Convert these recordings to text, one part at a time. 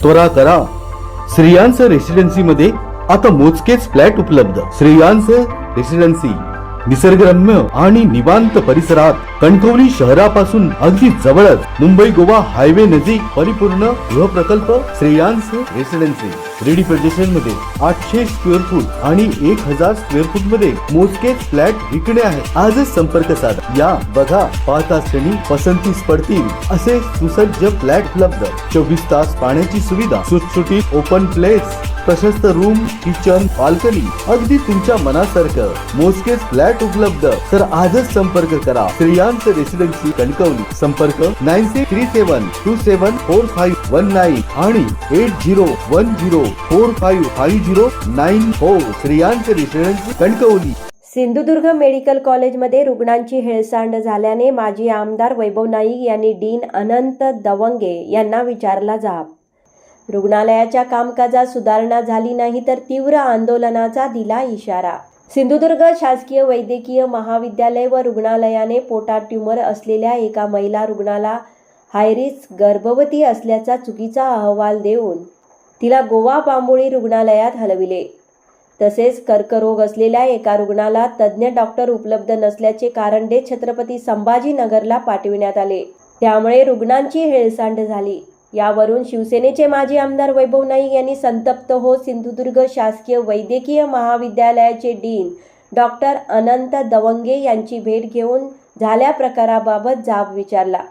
त्वरा करा, श्रेयांस रेसिडेन्सी मध्ये आता मोजकेच फ्लॅट उपलब्ध. श्रेयांस रेसिडेन्सी निसर्गरम्य आणि निवांत परिसरात, कणकवली शहरापासून अगदी जवळच, मुंबई गोवा हायवे नजीक परिपूर्ण गृह प्रकल्प श्रेयांस रेसिडेन्सी. रेडी पोझिशन मध्ये 800 स्क्वेअर फूट आणि 1000 स्क्वेअर फूट मध्ये मोजकेच फ्लॅट विकणे आहे. आजच संपर्क साधा. या बघा, पाहता क्षणी पसंतीस पडतील असे सुसज्ज फ्लॅट उपलब्ध. 24 तास पाण्याची सुविधा, सुटसुटीत ओपन प्लेस, प्रशस्त रूम, किचन, बाल्कनी, अगदी तुमच्या मनासारखं मोजकेच फ्लॅट उपलब्ध. तर आजच संपर्क करा. श्रेयांस रेसिडेन्सी कणकवली. संपर्क 9637274519 आणि 8010455094. श्रेयांस रेसिडेन्सी कणकवली. सिंधुदुर्ग मेडिकल कॉलेजमध्ये रुग्णांची हेळसांड झाल्याने माजी आमदार वैभव नाईक यांनी डीन अनंत दवंगे यांना विचारला जाब. रुग्णालयाच्या कामकाजात सुधारणा झाली नाही तर तीव्र आंदोलनाचा दिला इशारा. सिंधुदुर्ग शासकीय वैद्यकीय महाविद्यालय व रुग्णालयाने पोटात ट्यूमर असलेल्या एका महिला रुग्णाला हायरिस्क गर्भवती असल्याचा चुकीचा अहवाल देऊन तिला गोवा बांबोळी रुग्णालयात हलविले. तसेच कर्करोग असलेल्या एका रुग्णाला तज्ज्ञ डॉक्टर उपलब्ध नसल्याचे कारण देत छत्रपती संभाजीनगरला पाठविण्यात आले. त्यामुळे रुग्णांची हेळसांड झाली. यावरून शिवसेनेचे माजी आमदार वैभव नाईक यांनी संतप्त होत सिंधुदुर्ग शासकीय वैद्यकीय महाविद्यालयाचे डीन डॉक्टर अनंत दवंगे यांची भेट घेऊन झाल्या प्रकाराबाबत जाब विचारला.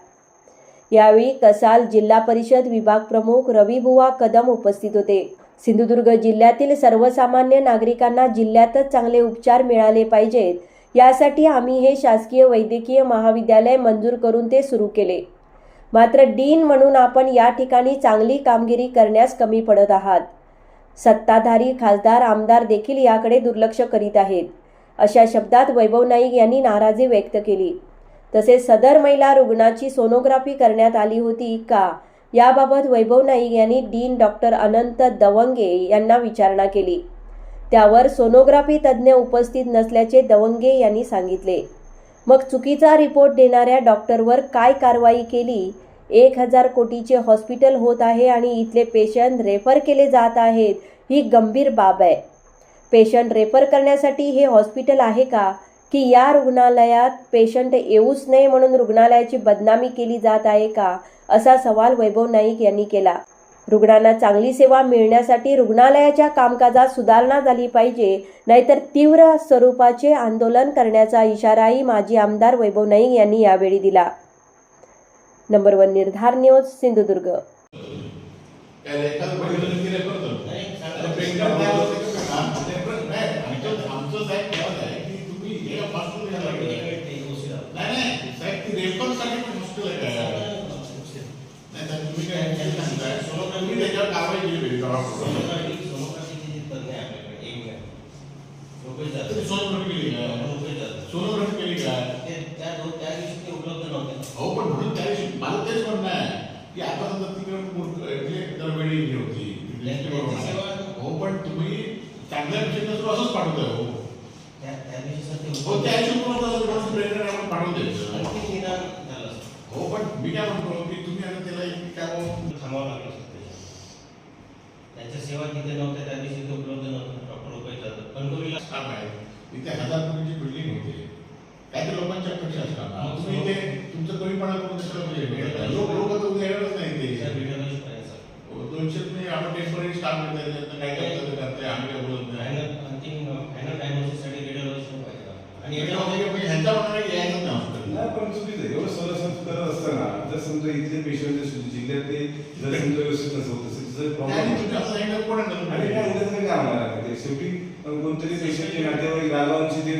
यावेळी कसाल जिल्हा परिषद विभाग प्रमुख रविबुवा कदम उपस्थित होते. सिंधुदुर्ग जिल्ह्यातील सर्वसामान्य नागरिकांना जिल्ह्यातच चांगले उपचार मिळाले पाहिजेत, यासाठी आम्ही हे शासकीय वैद्यकीय महाविद्यालय मंजूर करून ते सुरू केले. मात्र डीन म्हणून आपण या ठिकाणी चांगली कामगिरी करण्यास कमी पडत आहात. सत्ताधारी खासदार आमदार देखील याकडे दुर्लक्ष करीत आहेत, अशा शब्दात वैभव नाईक यांनी नाराजी व्यक्त केली. तसेच सदर महिला रुग्णाची सोनोग्राफी करण्यात आली होती का, याबाबत वैभव नाईक यांनी डीन डॉक्टर अनंत दवंगे यांना विचारणा केली. त्यावर सोनोग्राफी तज्ज्ञ उपस्थित नसल्याचे दवंगे यांनी सांगितले. मग चुकीचा रिपोर्ट देणाऱ्या डॉक्टरवर काय कारवाई केली? 1000 कोटीचे हॉस्पिटल होत आहे आणि इथले पेशंट रेफर केले जात आहेत, ही गंभीर बाब आहे. पेशंट रेफर करण्यासाठी हे हॉस्पिटल आहे का, की या रुग्णालयात पेशंट येऊच नये म्हणून रुग्णालयाची बदनामी केली जात आहे का, असा सवाल वैभव नाईक यांनी केला. रुग्णांना चांगली सेवा मिळण्यासाठी रुग्णालयाच्या कामकाजात सुधारणा झाली पाहिजे, नाहीतर तीव्र स्वरूपाचे आंदोलन करण्याचा इशाराही माजी आमदार वैभव नाईक यांनी यावेळी दिला. नंबर 1 निर्धार न्यूज सिंधुदुर्ग. हो पण म्हणून त्या दिवशी मला तेच म्हणणं आहे की आता समजा तिकडे दरवेळी हे होती. हो पण तुम्ही चांगल्या विषय असंच पाठवताय. हो त्या दिवशी पाठवून द्यायचं. हो पण मी काय म्हणतो की तुम्ही आता त्याला काय थांबावं लागलं शकते. त्यांच्या सेवा तिथे नव्हत्या, त्या दिवशी ते उपलब्ध नव्हतं. डॉक्टर रुपयाचा कणकवलीला स्टाफ आहे, इथे 1000 कोटीची बिल्डिंग होते, काय तर लोकांची अपेक्षा असतात. तुम्ही इथे तुमचं कमीपणा करून लोक तर उद्या येणारच नाही. ते 200 तुम्ही आपण टेम्पररी स्टाफ देतात, काय करतात आम्ही काय बोलत नाही. अंतिम फायनल डायग्नोसिससाठी रेडिओलॉजिस्ट पाहिजे आणि ह्यांचा म्हणणं यायचं नाही. पण चुकीचं आहे. एवढं सर्वसाधारण करत असताना जर समजा इथले पेशंट जिल्ह्यात ते जर समजा व्यवस्थित नसतं तसं शेवटी कोणतरी पेशंटचे नातेवाईक रागावांची ते